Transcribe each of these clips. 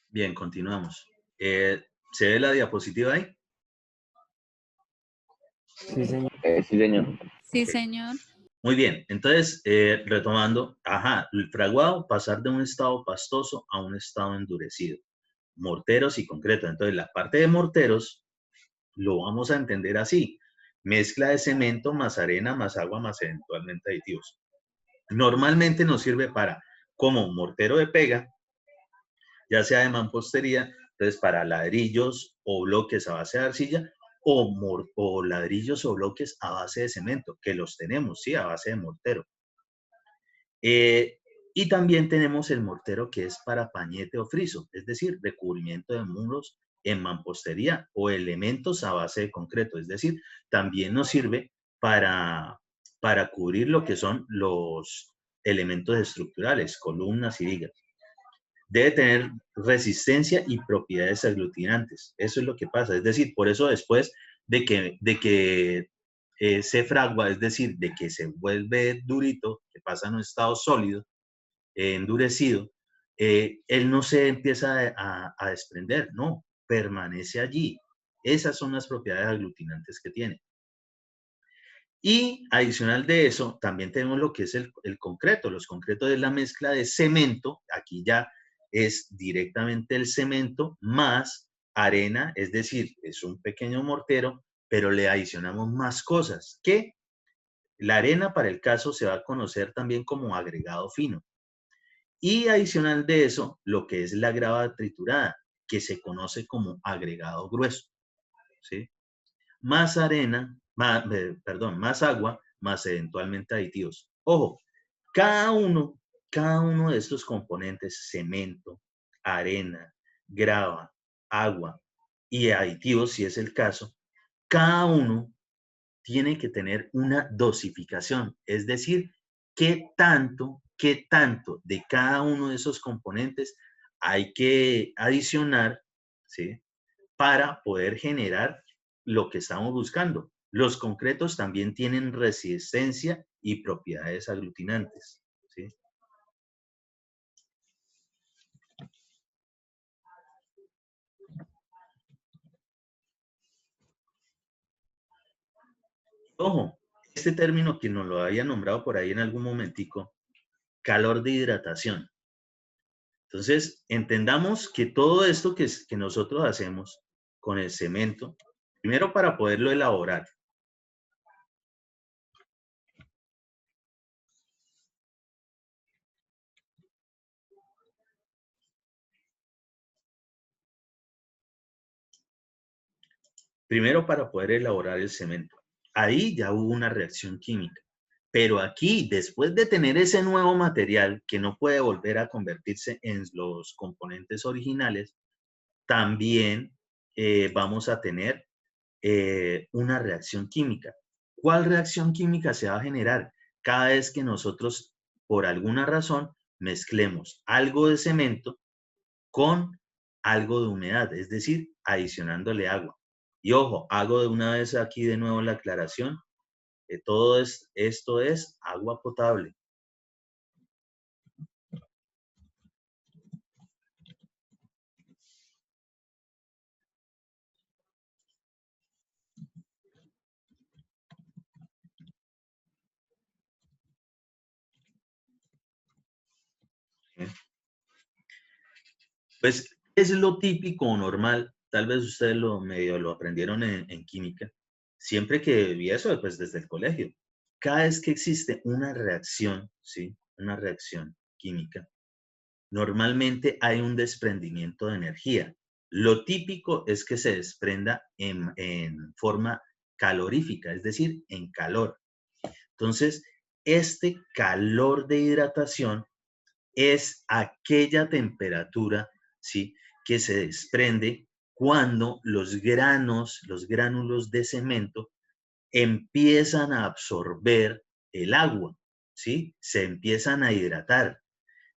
Bien, continuamos. ¿Se ve la diapositiva ahí? Sí, señor. Sí, señor. Sí, Ok. señor. Muy bien, entonces, retomando, el fraguado, pasar de un estado pastoso a un estado endurecido. Morteros y concretos. Entonces, la parte de morteros lo vamos a entender así. Mezcla de cemento más arena más agua más eventualmente aditivos. Normalmente nos sirve para, como mortero de pega, ya sea de mampostería, entonces para ladrillos o bloques a base de arcilla, o ladrillos o bloques a base de cemento, que los tenemos, sí, a base de mortero. Y también tenemos el mortero que es para pañete o friso, es decir, recubrimiento de muros en mampostería o elementos a base de concreto, es decir, también nos sirve para cubrir lo que son los elementos estructurales, columnas y vigas. Debe tener resistencia y propiedades aglutinantes. Eso es lo que pasa. Es decir, por eso después de que se fragua, es decir, de que se vuelve durito, que pasa a un estado sólido, endurecido, él no se empieza a desprender, no, permanece allí. Esas son las propiedades aglutinantes que tiene. Y adicional de eso, también tenemos lo que es el concreto. Los concretos es la mezcla de cemento, aquí ya es directamente el cemento más arena, es decir, es un pequeño mortero, pero le adicionamos más cosas, que la arena para el caso se va a conocer también como agregado fino. Y adicional de eso, lo que es la grava triturada, que se conoce como agregado grueso, ¿sí? Más arena, más agua, más eventualmente aditivos. Ojo, cada uno de estos componentes, cemento, arena, grava, agua y aditivos, si es el caso, cada uno tiene que tener una dosificación, es decir, qué tanto de cada uno de esos componentes hay que adicionar, ¿sí? Para poder generar lo que estamos buscando. Los concretos también tienen resistencia y propiedades aglutinantes, ¿sí? Ojo, este término que nos lo había nombrado por ahí en algún momentico, calor de hidratación. Entonces, entendamos que todo esto que nosotros hacemos con el cemento, primero para poderlo elaborar, Primero para poder elaborar el cemento. Ahí ya hubo una reacción química. Pero aquí, después de tener ese nuevo material que no puede volver a convertirse en los componentes originales, también vamos a tener una reacción química. ¿Cuál reacción química se va a generar? Cada vez que nosotros, por alguna razón, mezclemos algo de cemento con algo de humedad, es decir, adicionándole agua. Y ojo, hago de una vez aquí de nuevo la aclaración, que esto es agua potable. ¿Eh? Pues es lo típico o normal, tal vez ustedes lo medio lo aprendieron en química, siempre que vi eso, pues desde el colegio. Cada vez que existe una reacción, ¿sí? Una reacción química, normalmente hay un desprendimiento de energía. Lo típico es que se desprenda en forma calorífica, es decir, en calor. Entonces, este calor de hidratación es aquella temperatura, ¿sí? Que se desprende cuando los gránulos de cemento empiezan a absorber el agua, ¿sí? Se empiezan a hidratar.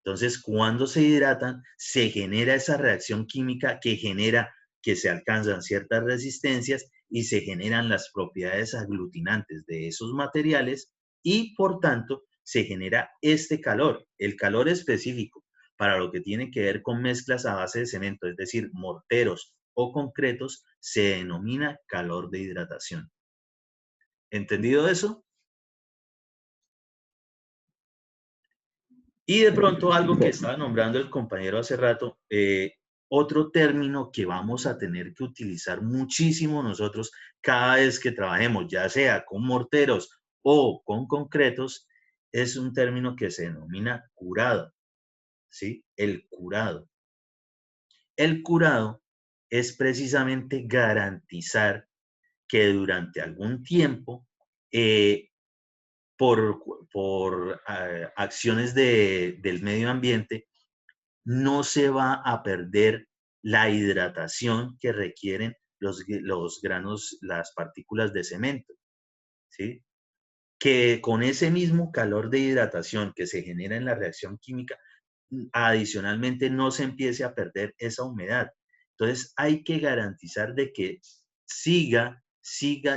Entonces, cuando se hidratan, se genera esa reacción química que genera que se alcanzan ciertas resistencias y se generan las propiedades aglutinantes de esos materiales y, por tanto, se genera este calor, el calor específico para lo que tiene que ver con mezclas a base de cemento, es decir, morteros o concretos, se denomina calor de hidratación. ¿Entendido eso? Y de pronto algo que estaba nombrando el compañero hace rato, otro término que vamos a tener que utilizar muchísimo nosotros cada vez que trabajemos, ya sea con morteros o con concretos, es un término que se denomina curado, ¿sí? El curado. El curado es precisamente garantizar que durante algún tiempo por acciones del medio ambiente, no se va a perder la hidratación que requieren los granos, las partículas de cemento, ¿sí? Que con ese mismo calor de hidratación que se genera en la reacción química, adicionalmente no se empiece a perder esa humedad. Entonces hay que garantizar de que siga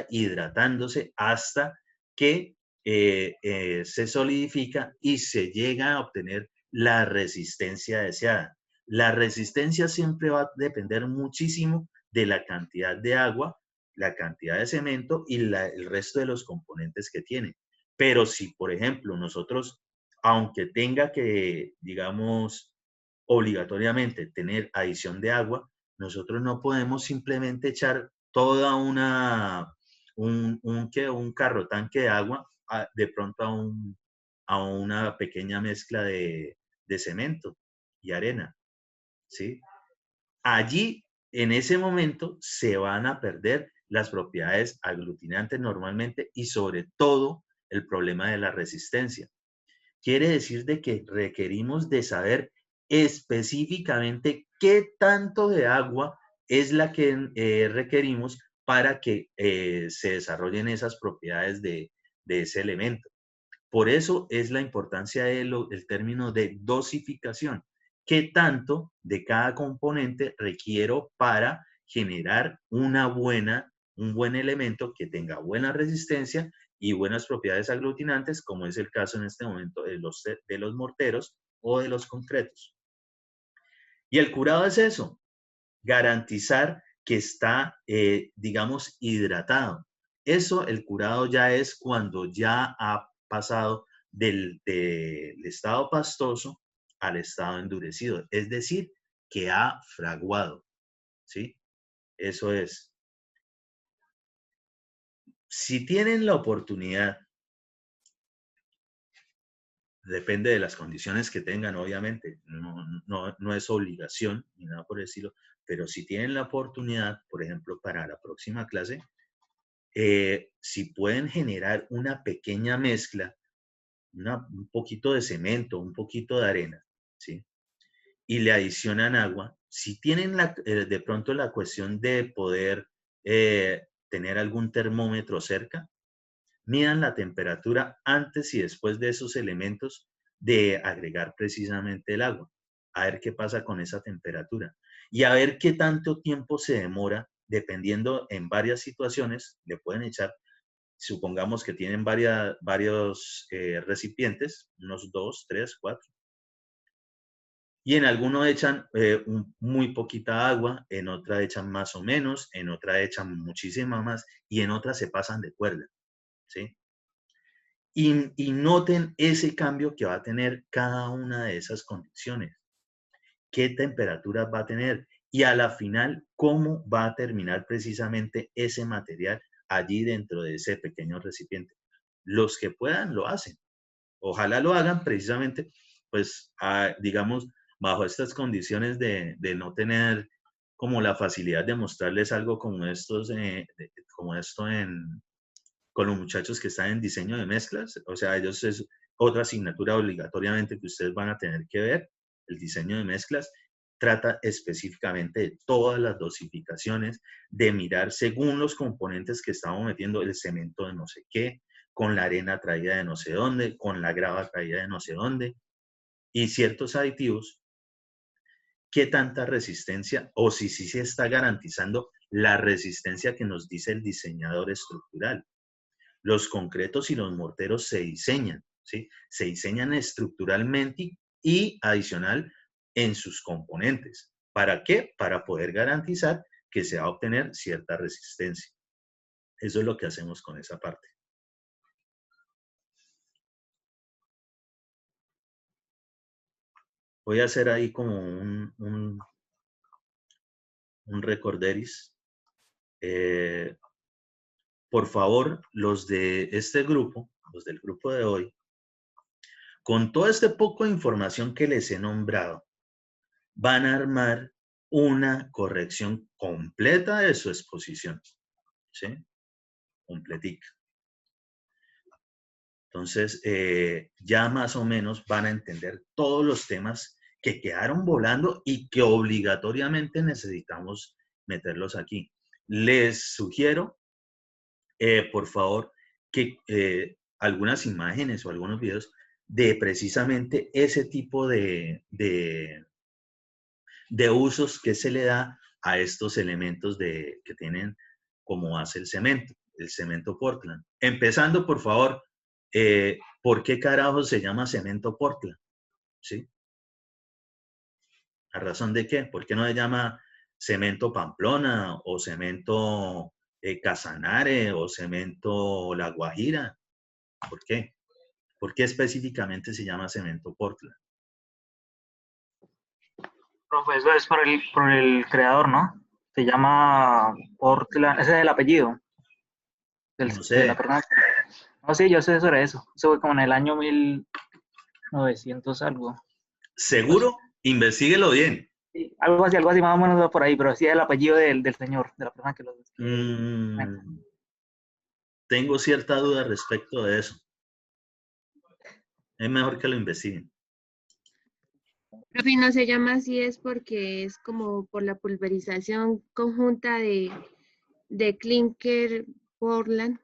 hidratándose hasta que se solidifica y se llega a obtener la resistencia deseada. La resistencia siempre va a depender muchísimo de la cantidad de agua, la cantidad de cemento y el resto de los componentes que tiene. Pero si, por ejemplo, nosotros, aunque tenga que, digamos, obligatoriamente tener adición de agua, nosotros no podemos simplemente echar toda un carro tanque de agua de pronto a una pequeña mezcla de cemento y arena, ¿sí? Allí, en ese momento, se van a perder las propiedades aglutinantes normalmente y sobre todo el problema de la resistencia. Quiere decir de que requerimos de saber específicamente qué tanto de agua es la que requerimos para que se desarrollen esas propiedades de ese elemento. Por eso es la importancia del término de dosificación. ¿Qué tanto de cada componente requiero para generar un buen elemento que tenga buena resistencia y buenas propiedades aglutinantes, como es el caso en este momento de los morteros o de los concretos? Y el curado es eso, garantizar que está, digamos, hidratado. Eso, el curado ya es cuando ya ha pasado del estado pastoso al estado endurecido, es decir, que ha fraguado, ¿sí? Eso es. Si tienen la oportunidad, depende de las condiciones que tengan, obviamente, no es obligación ni nada por decirlo, pero si tienen la oportunidad, por ejemplo, para la próxima clase, si pueden generar una pequeña mezcla, un poquito de cemento, un poquito de arena, ¿sí? Y le adicionan agua, si tienen de pronto la cuestión de poder tener algún termómetro cerca, midan la temperatura antes y después de esos elementos de agregar precisamente el agua. A ver qué pasa con esa temperatura. Y a ver qué tanto tiempo se demora, dependiendo en varias situaciones, le pueden echar, supongamos que tienen varios recipientes, unos 2, 3, 4. Y en alguno echan muy poquita agua, en otra echan más o menos, en otra echan muchísima más y en otra se pasan de cuerda, ¿sí? Y noten ese cambio que va a tener cada una de esas condiciones. ¿Qué temperaturas va a tener? Y a la final, ¿cómo va a terminar precisamente ese material allí dentro de ese pequeño recipiente? Los que puedan lo hacen. Ojalá lo hagan precisamente, pues, digamos, bajo estas condiciones de no tener como la facilidad de mostrarles algo como como esto con los muchachos que están en diseño de mezclas. O sea, ellos es otra asignatura obligatoriamente que ustedes van a tener que ver, el diseño de mezclas. Trata específicamente de todas las dosificaciones, de mirar según los componentes que estamos metiendo, el cemento de no sé qué, con la arena traída de no sé dónde, con la grava traída de no sé dónde, y ciertos aditivos, qué tanta resistencia o si sí se está garantizando la resistencia que nos dice el diseñador estructural. Los concretos y los morteros se diseñan, ¿sí? Se diseñan estructuralmente y adicional en sus componentes. ¿Para qué? Para poder garantizar que se va a obtener cierta resistencia. Eso es lo que hacemos con esa parte. Voy a hacer ahí como un recorderis. Por favor, los de este grupo, los del grupo de hoy, con todo este poco de información que les he nombrado, van a armar una corrección completa de su exposición, ¿sí? Completica. Entonces, ya más o menos van a entender todos los temas que quedaron volando y que obligatoriamente necesitamos meterlos aquí. Les sugiero, por favor, que algunas imágenes o algunos videos de precisamente ese tipo de usos que se le da a estos elementos que tienen como base el cemento Portland. Empezando, por favor, ¿por qué carajo se llama cemento Portland? ¿Sí? ¿A razón de qué? ¿Por qué no se llama cemento Pamplona o cemento Casanare o cemento La Guajira? ¿Por qué? ¿Por qué específicamente se llama cemento Portland? Profe, eso es por el creador, ¿no? Se llama Portland, ese es el apellido No de sé. la persona. No, sí, yo sé sobre eso. Eso fue como en el año 1900 algo. Algo así. ¿Seguro? Investíguelo bien. Sí, algo así más o menos va por ahí, pero sí es el apellido del señor, de la persona que lo describe. Tengo cierta duda respecto de eso. Es mejor que lo investiguen. Profe, no se llama así es porque es como por la pulverización conjunta de clinker Portland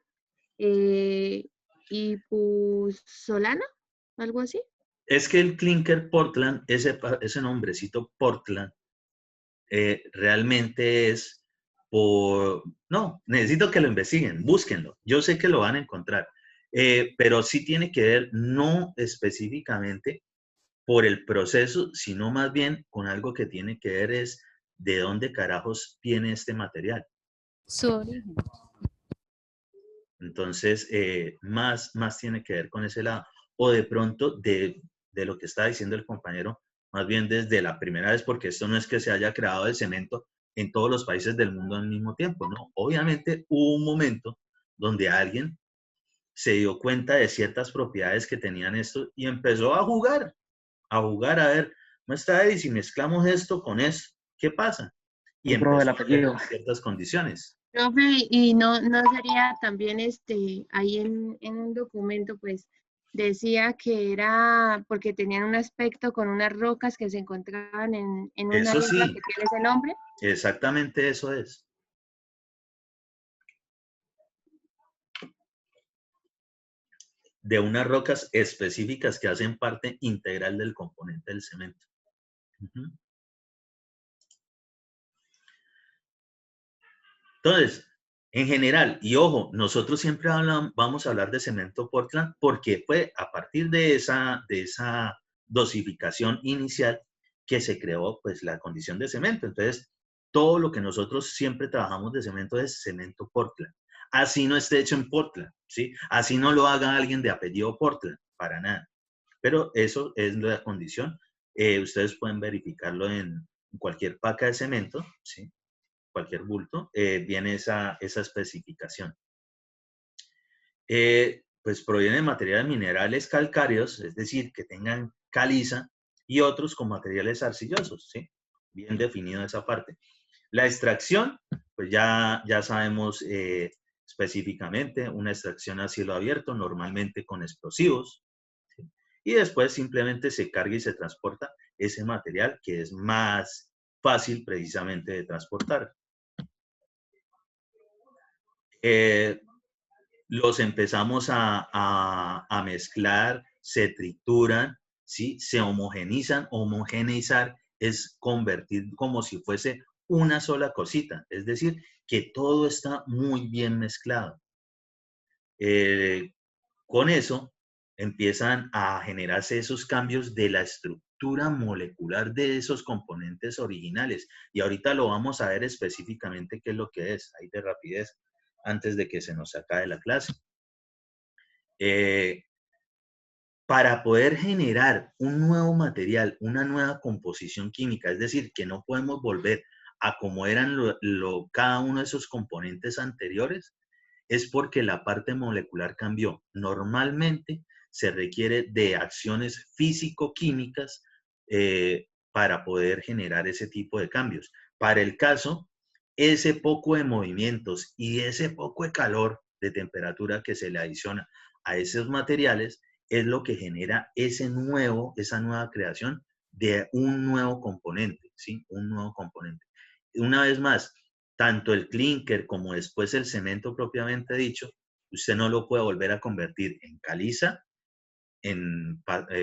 y puzzolana, algo así. Es que el clinker Portland, ese nombrecito Portland, realmente es por... No, necesito que lo investiguen, búsquenlo. Yo sé que lo van a encontrar. Pero sí tiene que ver no específicamente por el proceso, sino más bien con algo que tiene que ver es de dónde carajos viene este material. Su origen. Entonces, más tiene que ver con ese lado. O de pronto, de lo que está diciendo el compañero, más bien desde la primera vez, porque esto no es que se haya creado el cemento en todos los países del mundo al mismo tiempo, ¿no? Obviamente hubo un momento donde alguien se dio cuenta de ciertas propiedades que tenían esto y empezó a ver, muestra ahí, si mezclamos esto con esto, ¿qué pasa? y Pro del empezó a apellido. tener ciertas condiciones. Profe, y no sería también ahí en un documento, pues decía que era porque tenían un aspecto con unas rocas que se encontraban en una Eso isla sí, que tiene ese nombre. exactamente eso es. De unas rocas específicas que hacen parte integral del componente del cemento. Ujú. Entonces, en general, y ojo, nosotros siempre vamos a hablar de cemento Portland porque fue a partir de esa dosificación inicial que se creó pues la condición de cemento. Entonces, todo lo que nosotros siempre trabajamos de cemento es cemento Portland. Así no esté hecho en Portland, ¿sí? Así no lo haga alguien de apellido Portland, para nada. Pero eso es la condición. Ustedes pueden verificarlo en cualquier paca de cemento, ¿sí? Cualquier bulto, viene esa especificación. Pues proviene de materiales minerales calcáreos, es decir, que tengan caliza, y otros con materiales arcillosos, ¿sí? Bien definido esa parte. La extracción, pues ya sabemos específicamente, una extracción a cielo abierto, normalmente con explosivos, ¿sí? Y después simplemente se carga y se transporta ese material que es más fácil precisamente de transportar. Los empezamos a mezclar, se trituran, ¿sí? Se homogenizan. Homogeneizar es convertir como si fuese una sola cosita, es decir, que todo está muy bien mezclado. Con eso empiezan a generarse esos cambios de la estructura molecular de esos componentes originales. Y ahorita lo vamos a ver específicamente qué es lo que es, ahí de rapidez, antes de que se nos acabe la clase. Para poder generar un nuevo material, una nueva composición química, es decir, que no podemos volver a como eran cada uno de esos componentes anteriores, es porque la parte molecular cambió. Normalmente se requiere de acciones físico-químicas para poder generar ese tipo de cambios. Para el caso, ese poco de movimientos y ese poco de calor, de temperatura que se le adiciona a esos materiales, es lo que genera esa nueva creación de un nuevo componente, ¿sí? Un nuevo componente. Una vez más, tanto el clinker como después el cemento propiamente dicho, usted no lo puede volver a convertir en caliza, en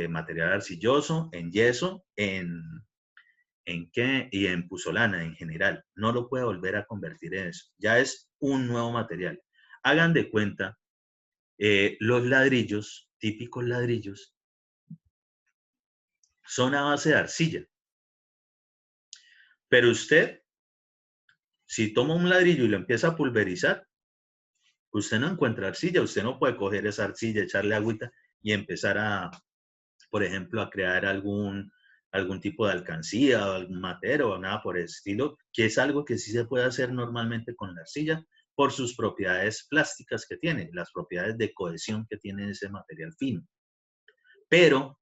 material arcilloso, en yeso, y en puzolana en general. No lo puede volver a convertir en eso. Ya es un nuevo material. Hagan de cuenta, los ladrillos, típicos ladrillos, son a base de arcilla. Pero usted, si toma un ladrillo y lo empieza a pulverizar, usted no encuentra arcilla, usted no puede coger esa arcilla, echarle agüita y empezar a, por ejemplo, a crear algún tipo de alcancía o algún matero o nada por el estilo, que es algo que sí se puede hacer normalmente con la arcilla por sus propiedades plásticas que tiene, las propiedades de cohesión que tiene ese material fino. Pero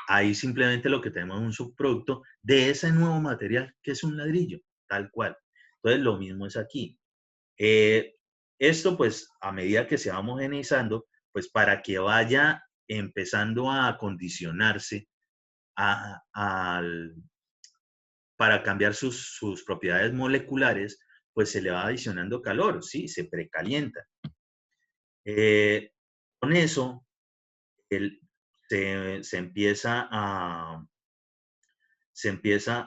ahí simplemente lo que tenemos es un subproducto de ese nuevo material que es un ladrillo, tal cual. Entonces lo mismo es aquí. Esto pues a medida que se va homogeneizando, pues para que vaya empezando a acondicionarse para cambiar sus propiedades moleculares, pues se le va adicionando calor, ¿sí? Se precalienta. Con eso, se empieza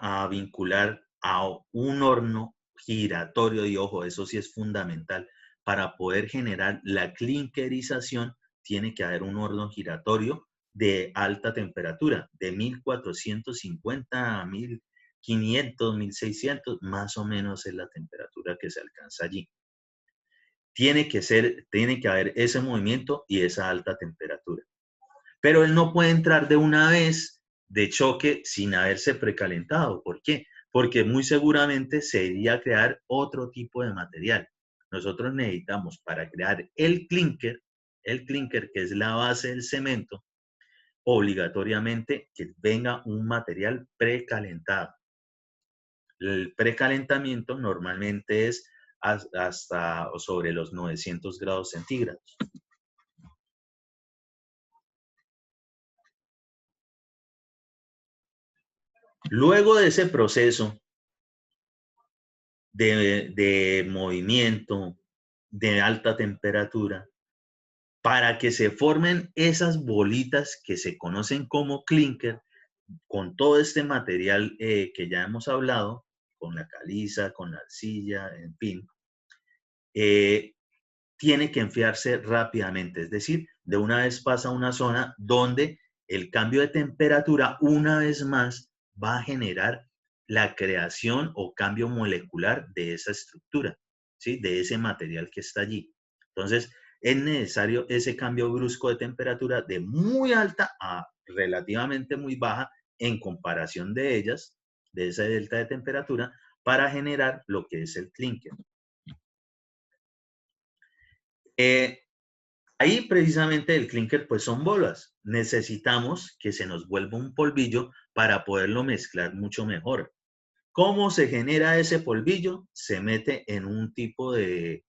a vincular a un horno giratorio, y ojo, eso sí es fundamental. Para poder generar la clinkerización, tiene que haber un horno giratorio de alta temperatura, de 1450 a 1500, 1600, más o menos es la temperatura que se alcanza allí. Tiene que haber ese movimiento y esa alta temperatura. Pero él no puede entrar de una vez de choque sin haberse precalentado. ¿Por qué? Porque muy seguramente se iría a crear otro tipo de material. Nosotros necesitamos para crear el clinker que es la base del cemento, obligatoriamente que venga un material precalentado. El precalentamiento normalmente es hasta o sobre los 900 grados centígrados. Luego de ese proceso de movimiento, de alta temperatura, para que se formen esas bolitas que se conocen como clinker, con todo este material que ya hemos hablado, con la caliza, con la arcilla, en fin, tiene que enfriarse rápidamente. Es decir, de una vez pasa a una zona donde el cambio de temperatura, una vez más, va a generar la creación o cambio molecular de esa estructura, ¿sí? De ese material que está allí. Entonces, es necesario ese cambio brusco de temperatura de muy alta a relativamente muy baja en comparación de ellas, de esa delta de temperatura, para generar lo que es el clinker. Ahí precisamente el clinker pues son bolas. Necesitamos que se nos vuelva un polvillo para poderlo mezclar mucho mejor. ¿Cómo se genera ese polvillo? Se mete en un tipo de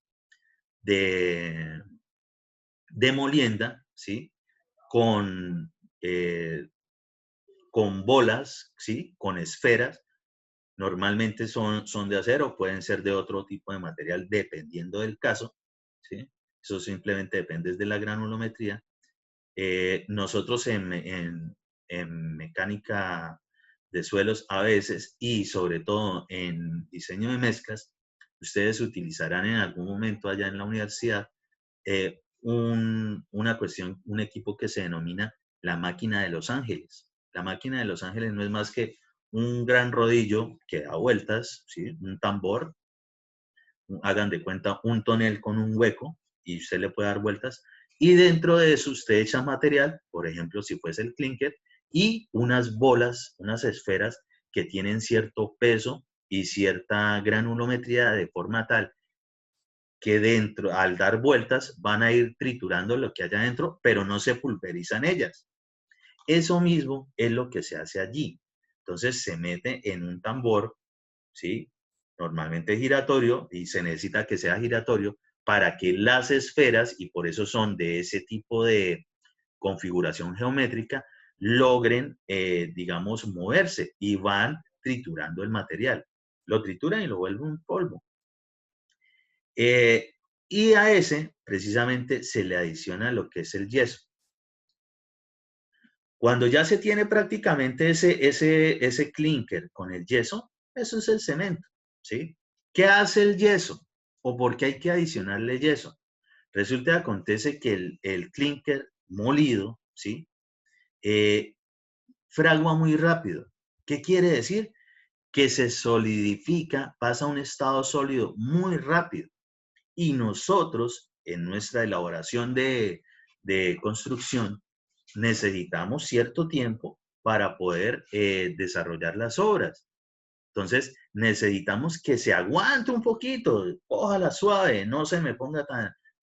molienda, ¿sí? Con bolas, ¿sí? Con esferas. Normalmente son de acero, pueden ser de otro tipo de material, dependiendo del caso, ¿sí? Eso simplemente depende de la granulometría. Nosotros en mecánica de suelos a veces y sobre todo en diseño de mezclas, ustedes utilizarán en algún momento allá en la universidad un equipo que se denomina la máquina de Los Ángeles. La máquina de Los Ángeles no es más que un gran rodillo que da vueltas, ¿sí? Un tambor, hagan de cuenta un tonel con un hueco y usted le puede dar vueltas y dentro de eso usted echa material, por ejemplo, si fuese el clinker, y unas bolas, unas esferas que tienen cierto peso y cierta granulometría de forma tal que dentro, al dar vueltas, van a ir triturando lo que hay adentro, pero no se pulverizan ellas. Eso mismo es lo que se hace allí. Entonces se mete en un tambor, ¿sí? Normalmente giratorio, y se necesita que sea giratorio para que las esferas, y por eso son de ese tipo de configuración geométrica, logren, digamos, moverse y van triturando el material. Lo trituran y lo vuelven un polvo. Y a ese, precisamente, se le adiciona lo que es el yeso. Cuando ya se tiene prácticamente ese clinker con el yeso, eso es el cemento, ¿sí? ¿Qué hace el yeso? ¿O por qué hay que adicionarle yeso? Resulta que acontece que el clinker molido, ¿sí? Fragua muy rápido. ¿Qué quiere decir? Que se solidifica, pasa a un estado sólido muy rápido. Y nosotros, en nuestra elaboración de construcción, necesitamos cierto tiempo para poder desarrollar las obras. Entonces, necesitamos que se aguante un poquito, ojalá suave, no se me ponga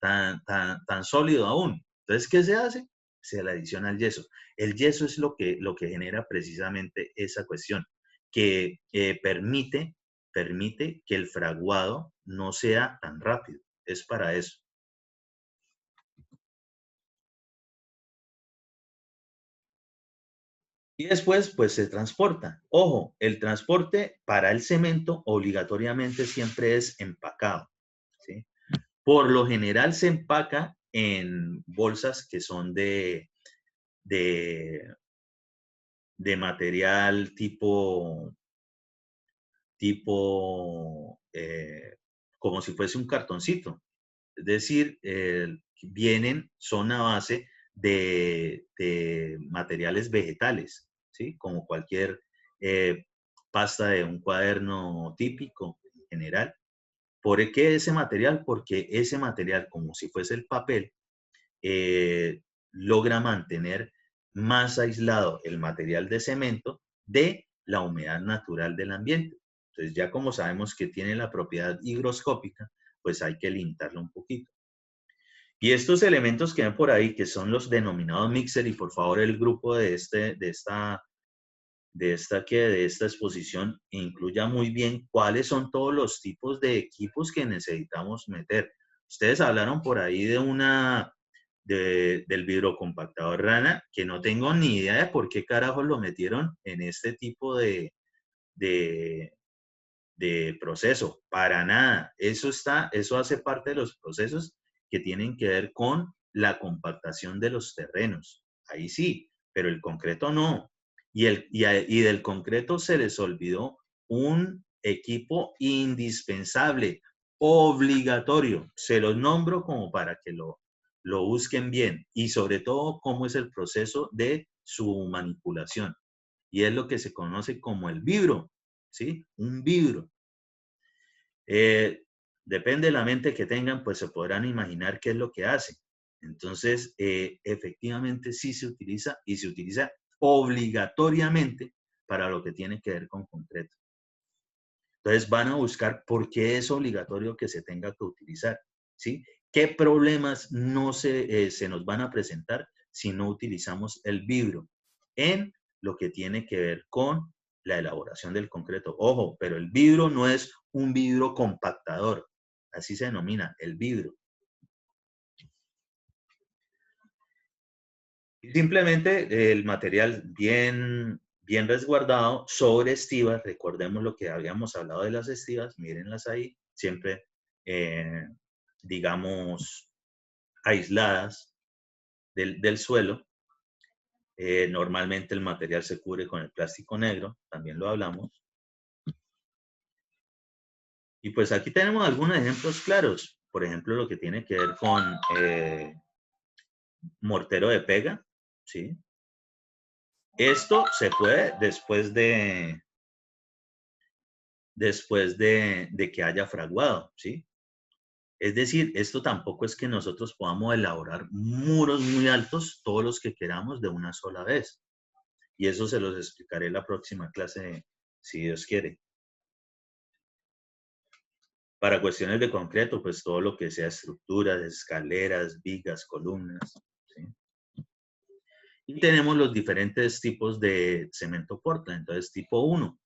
tan sólido aún. Entonces, ¿qué se hace? Se le adiciona el yeso. El yeso es lo que genera precisamente esa cuestión, que permite que el fraguado no sea tan rápido. Es para eso. Y después, pues se transporta. Ojo, el transporte para el cemento obligatoriamente siempre es empacado, ¿sí? Por lo general se empaca en bolsas que son de material tipo como si fuese un cartoncito. Es decir, son a base de materiales vegetales, ¿sí? Como cualquier pasta de un cuaderno típico en general. ¿Por qué ese material? Porque ese material, como si fuese el papel, logra mantener más aislado el material de cemento de la humedad natural del ambiente. Entonces, ya como sabemos que tiene la propiedad higroscópica, pues hay que limitarlo un poquito. Y estos elementos que ven por ahí, que son los denominados mixer, y por favor el grupo de de esta exposición incluya muy bien cuáles son todos los tipos de equipos que necesitamos meter. Ustedes hablaron por ahí del vidrocompactador Rana, que no tengo ni idea de por qué carajos lo metieron en este tipo de proceso. Para nada. Eso hace parte de los procesos que tienen que ver con la compactación de los terrenos. Ahí sí, pero el concreto no. Y del concreto se les olvidó un equipo indispensable, obligatorio. Se los nombro como para que lo busquen bien. Y sobre todo, cómo es el proceso de su manipulación. Y es lo que se conoce como el vibro, ¿sí? Un vibro. Depende de la mente que tengan, pues se podrán imaginar qué es lo que hace. Entonces, efectivamente sí se utiliza y se utiliza obligatoriamente para lo que tiene que ver con concreto. Entonces van a buscar por qué es obligatorio que se tenga que utilizar, ¿sí? ¿Qué problemas no se nos van a presentar si no utilizamos el vibro en lo que tiene que ver con la elaboración del concreto? Ojo, pero el vibro no es un vidrio compactador, así se denomina, el vibro. Simplemente el material bien resguardado sobre estivas. Recordemos lo que habíamos hablado de las estivas, mírenlas ahí, siempre, digamos, aisladas del suelo. Normalmente el material se cubre con el plástico negro, también lo hablamos. Y pues aquí tenemos algunos ejemplos claros. Por ejemplo, lo que tiene que ver con mortero de pega, ¿sí? Esto se puede después de que haya fraguado, ¿sí? Es decir, esto tampoco es que nosotros podamos elaborar muros muy altos, todos los que queramos de una sola vez. Y eso se los explicaré en la próxima clase, si Dios quiere. Para cuestiones de concreto, pues todo lo que sea estructuras, escaleras, vigas, columnas, ¿sí? Y tenemos los diferentes tipos de cemento Portland. Entonces, tipo 1,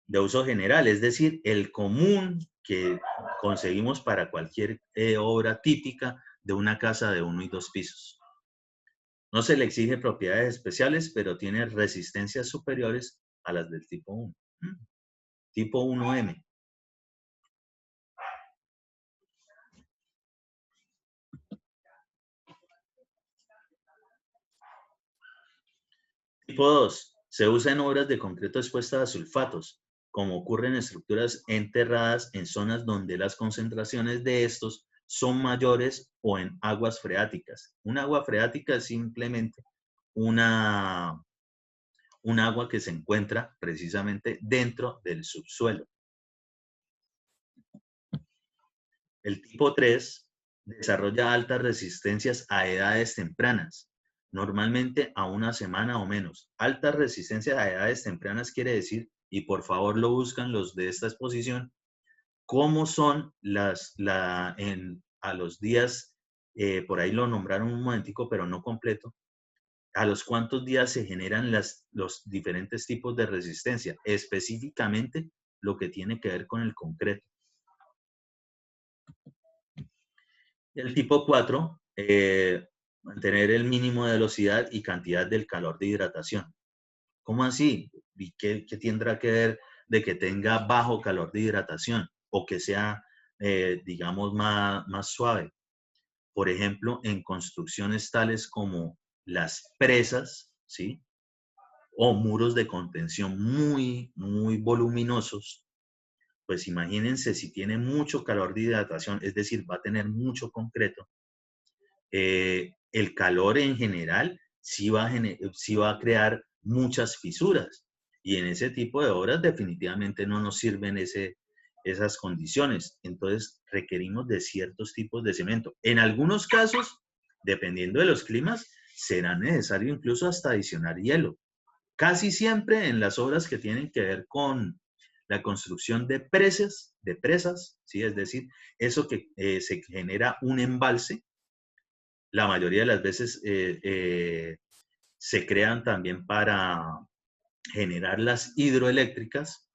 de uso general, es decir, el común que conseguimos para cualquier obra típica de una casa de 1 y 2 pisos. No se le exige propiedades especiales, pero tiene resistencias superiores a las del tipo 1. Tipo 1M. Tipo 2. Se usa en obras de concreto expuestas a sulfatos, como ocurre en estructuras enterradas en zonas donde las concentraciones de estos son mayores o en aguas freáticas. Un agua freática es simplemente un agua que se encuentra precisamente dentro del subsuelo. El tipo 3 desarrolla altas resistencias a edades tempranas, normalmente a 1 semana o menos. Altas resistencias a edades tempranas quiere decir, y por favor lo buscan los de esta exposición, cómo son a los días, por ahí lo nombraron un momentico, pero no completo, a los cuántos días se generan los diferentes tipos de resistencia, específicamente lo que tiene que ver con el concreto. El tipo 4, mantener el mínimo de velocidad y cantidad del calor de hidratación. ¿Cómo así? ¿Y qué tendrá que ver de que tenga bajo calor de hidratación o que sea, digamos, más suave? Por ejemplo, en construcciones tales como las presas, ¿sí? O muros de contención muy voluminosos, pues imagínense si tiene mucho calor de hidratación, es decir, va a tener mucho concreto. El calor en general sí va a crear muchas fisuras. Y en ese tipo de obras definitivamente no nos sirven esas condiciones. Entonces requerimos de ciertos tipos de cemento. En algunos casos, dependiendo de los climas, será necesario incluso hasta adicionar hielo. Casi siempre en las obras que tienen que ver con la construcción de presas, ¿sí? Es decir, eso que se genera un embalse, la mayoría de las veces se crean también para generar las hidroeléctricas,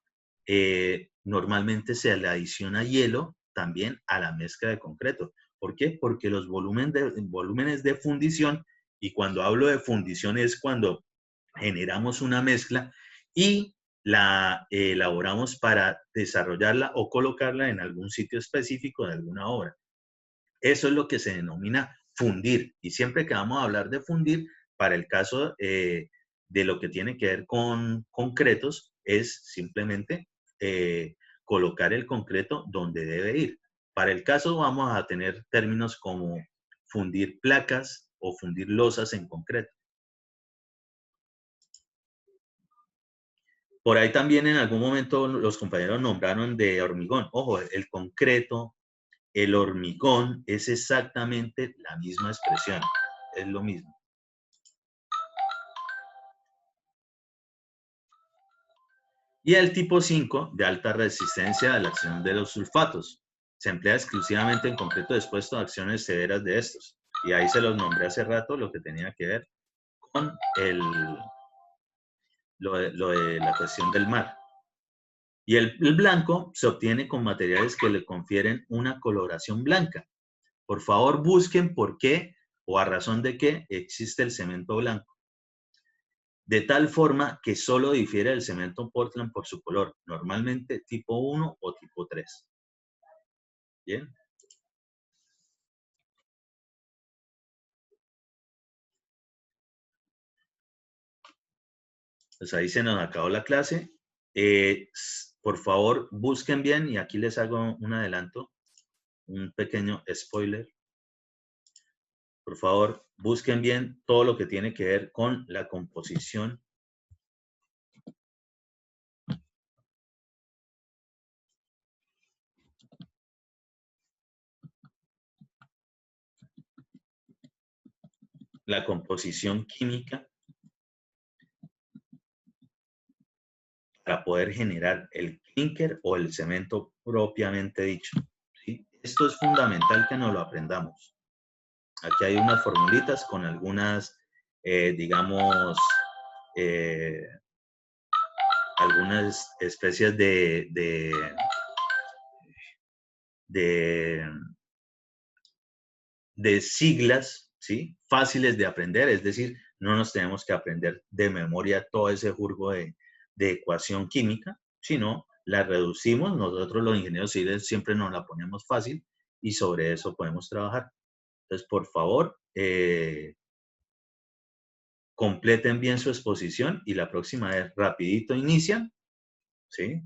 normalmente se le adiciona hielo también a la mezcla de concreto. ¿Por qué? Porque los volúmenes de fundición, y cuando hablo de fundición es cuando generamos una mezcla y la elaboramos para desarrollarla o colocarla en algún sitio específico de alguna obra. Eso es lo que se denomina fundir. Y siempre que vamos a hablar de fundir, para el caso de lo que tiene que ver con concretos, es simplemente colocar el concreto donde debe ir. Para el caso vamos a tener términos como fundir placas o fundir losas en concreto. Por ahí también en algún momento los compañeros nombraron de hormigón. Ojo, el concreto, el hormigón es exactamente la misma expresión, es lo mismo. Y el tipo 5, de alta resistencia a la acción de los sulfatos. Se emplea exclusivamente en concreto expuesto a acciones severas de estos. Y ahí se los nombré hace rato, lo que tenía que ver con lo de la cuestión del mar. Y el blanco se obtiene con materiales que le confieren una coloración blanca. Por favor, busquen por qué o a razón de qué existe el cemento blanco. De tal forma que solo difiere del cemento Portland por su color, normalmente tipo 1 o tipo 3. Bien. Pues ahí se nos acabó la clase. Por favor, busquen bien, y aquí les hago un adelanto, un pequeño spoiler. Por favor, busquen bien todo lo que tiene que ver con la composición química para poder generar el clinker o el cemento propiamente dicho. ¿Sí? Esto es fundamental que nos lo aprendamos. Aquí hay unas formulitas con algunas, digamos, algunas especies de siglas, ¿sí? Fáciles de aprender, es decir, no nos tenemos que aprender de memoria todo ese jurgo de ecuación química, sino la reducimos, nosotros los ingenieros civiles siempre nos la ponemos fácil y sobre eso podemos trabajar. Entonces, por favor, completen bien su exposición y la próxima vez rapidito inician, ¿sí?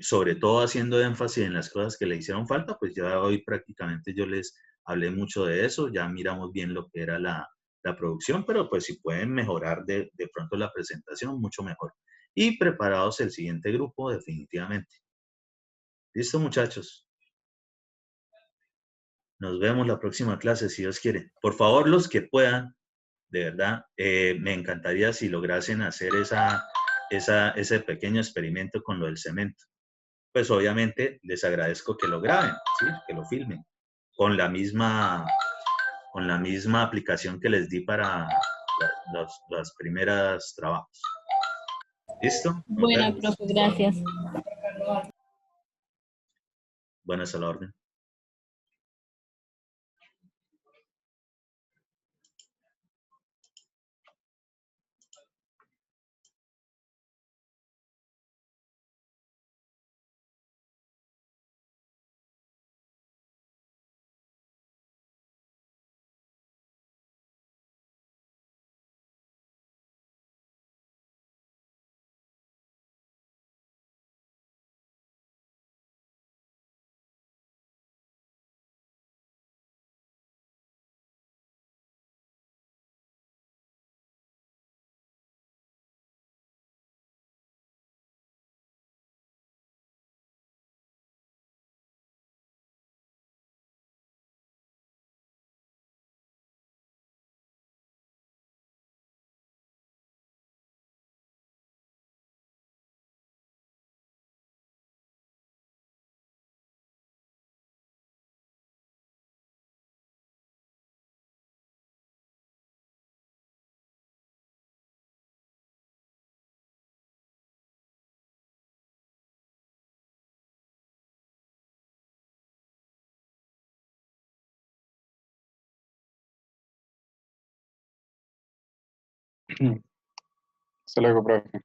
Sobre todo haciendo énfasis en las cosas que le hicieron falta, pues ya hoy prácticamente yo les hablé mucho de eso, ya miramos bien lo que era la producción, pero pues si pueden mejorar de pronto la presentación, mucho mejor. Y preparados el siguiente grupo, definitivamente. ¿Listo, muchachos? Nos vemos la próxima clase, si Dios quiere. Por favor, los que puedan, de verdad, me encantaría si lograsen hacer ese pequeño experimento con lo del cemento. Pues obviamente les agradezco que lo graben, ¿sí? Que lo filmen, con la misma aplicación que les di para los primeros trabajos. ¿Listo? Nos Bueno, vemos. profe, gracias. Buenas a la orden. Hasta luego, profe.